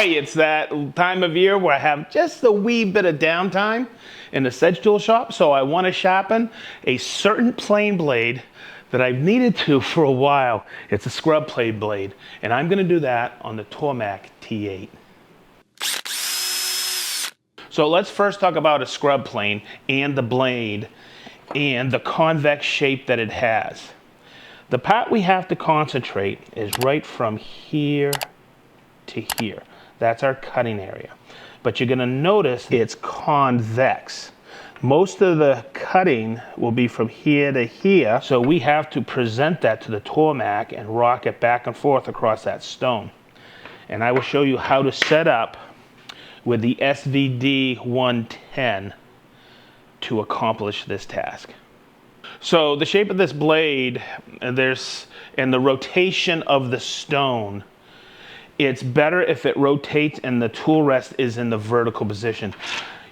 Okay, it's that time of year where I have just a wee bit of downtime in the SedgeTool shop, so I want to sharpen a certain plane blade that I've needed to for a while. It's a scrub plane blade, and I'm going to do that on the Tormek T8. So let's first talk about a scrub plane and the blade and the convex shape that it has. The part we have to concentrate is right from here to here. That's our cutting area. But you're going to notice it's convex. Most of the cutting will be from here to here, so we have to present that to the Tormek and rock it back and forth across that stone. And I will show you how to set up with the SVD 110 to accomplish this task. So the shape of this blade and the rotation of the stone, it's better if it rotates and the tool rest is in the vertical position.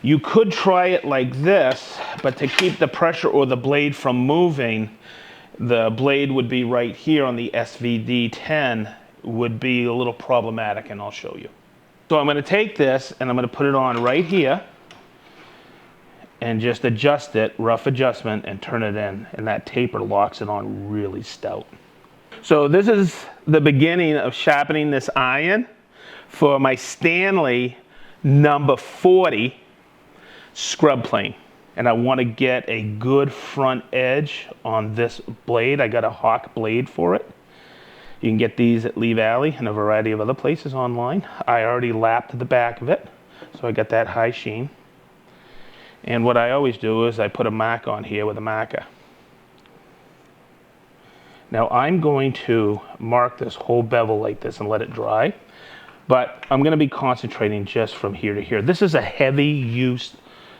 You could try it like this, but to keep the pressure or the blade from moving, the blade would be right here on the SVD 10 would be a little problematic, and I'll show you. So I'm going to take this and I'm going to put it on right here and just adjust it, rough adjustment, and turn it in, and that taper locks it on really stout. So this is the beginning of sharpening this iron for my Stanley number 40 scrub plane. And I want to get a good front edge on this blade. I got a Hawk blade for it. You can get these at Lee Valley and a variety of other places online. I already lapped the back of it, so I got that high sheen. And what I always do is I put a mark on here with a marker. Now I'm going to mark this whole bevel like this and let it dry, but I'm going to be concentrating just from here to here. This is a heavy use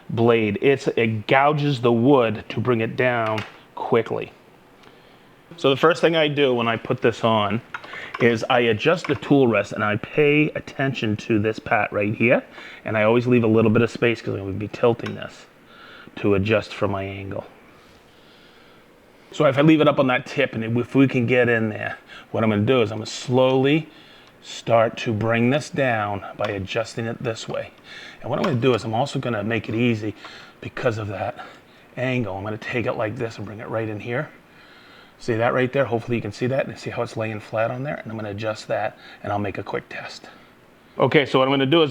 blade. It gouges the wood to bring it down quickly. So the first thing I do when I put this on is I adjust the tool rest and I pay attention to this part right here, and I always leave a little bit of space because I'm going to be tilting this to adjust for my angle. So if I leave it up on that tip and if we can get in there, what I'm going to do is I'm going to slowly start to bring this down by adjusting it this way. And what I'm going to do is I'm also going to make it easy because of that angle. I'm going to take it like this and bring it right in here. See that right there? Hopefully you can see that and see how it's laying flat on there. And I'm going to adjust that and I'll make a quick test. Okay, so what I'm going to do is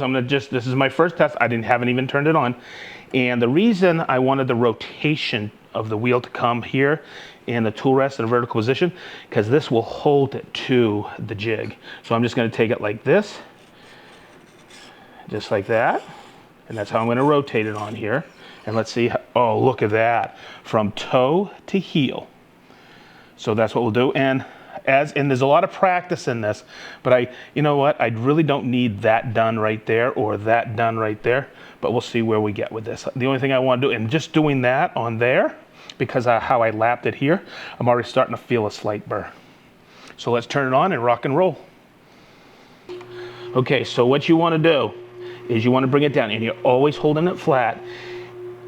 this is my first test. I haven't even turned it on. And the reason I wanted the rotation of the wheel to come here and the tool rest in a vertical position, because this will hold it to the jig. So I'm just going to take it like this, just like that. And that's how I'm going to rotate it on here. And let's see, oh, look at that, from toe to heel. So that's what we'll do. And there's a lot of practice in this, but you know what? I really don't need that done right there or that done right there, but we'll see where we get with this. The only thing I want to do, and just doing that on there, because of how I lapped it here, I'm already starting to feel a slight burr. So let's turn it on and rock and roll. Okay, so what you want to do is you want to bring it down, and you're always holding it flat,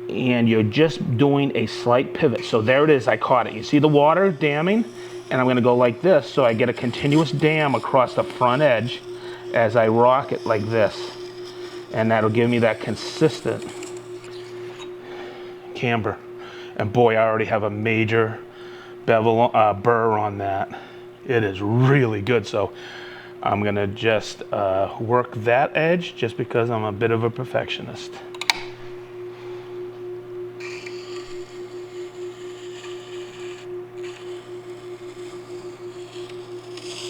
and you're just doing a slight pivot. So there it is, I caught it. You see the water damming? And I'm going to go like this so I get a continuous dam across the front edge as I rock it like this. And that'll give me that consistent camber. And boy, I already have a major bevel burr on that. It is really good. So I'm going to just work that edge just because I'm a bit of a perfectionist.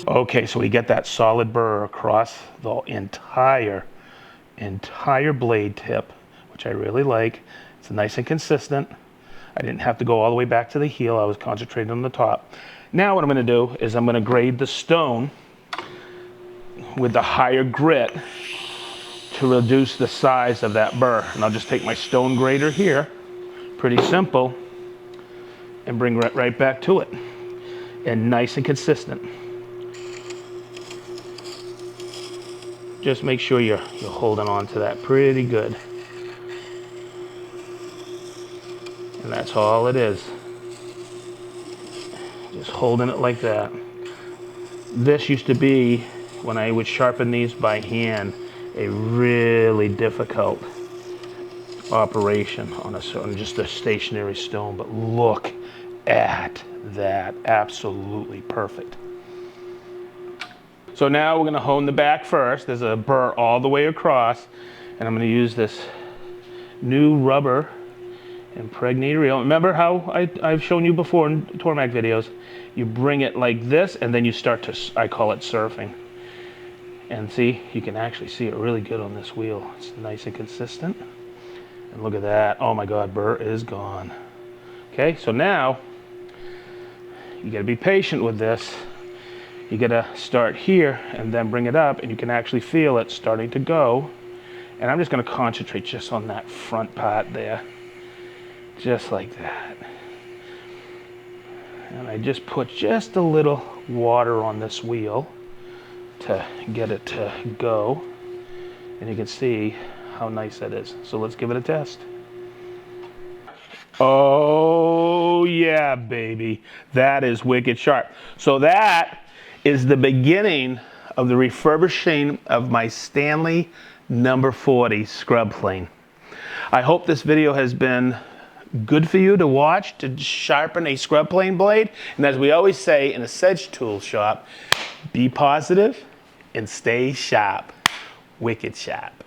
Okay, so we get that solid burr across the entire blade tip, which I really like. It's nice and consistent. I didn't have to go all the way back to the heel. I was concentrating on the top. Now what I'm going to do is I'm going to grade the stone with the higher grit to reduce the size of that burr. And I'll just take my stone grader here, pretty simple, and bring it right back to it. And nice and consistent. Just make sure you're holding on to that pretty good. And that's all it is. Just holding it like that. This used to be when I would sharpen these by hand. a really difficult operation on just a stationary stone, but look at that, absolutely perfect. So now we're going to hone the back first. There's a burr all the way across, and I'm going to use this new rubber impregnated reel. Remember how I've shown you before in Tormek videos? You bring it like this, and then you start to, I call it surfing. And see, you can actually see it really good on this wheel. It's nice and consistent. And look at that. Oh my God, burr is gone. Okay, so now you gotta be patient with this. You gotta start here and then bring it up, and you can actually feel it starting to go. And I'm just gonna concentrate just on that front part there. Just like that. And I just put just a little water on this wheel to get it to go. And you can see how nice that is. So let's give it a test. Oh yeah, baby. That is wicked sharp. So that is the beginning of the refurbishing of my Stanley number 40 scrub plane. I hope this video has been good for you to watch to sharpen a scrub plane blade. And as we always say in a SedgeTool shop, be positive and stay sharp. Wicked sharp.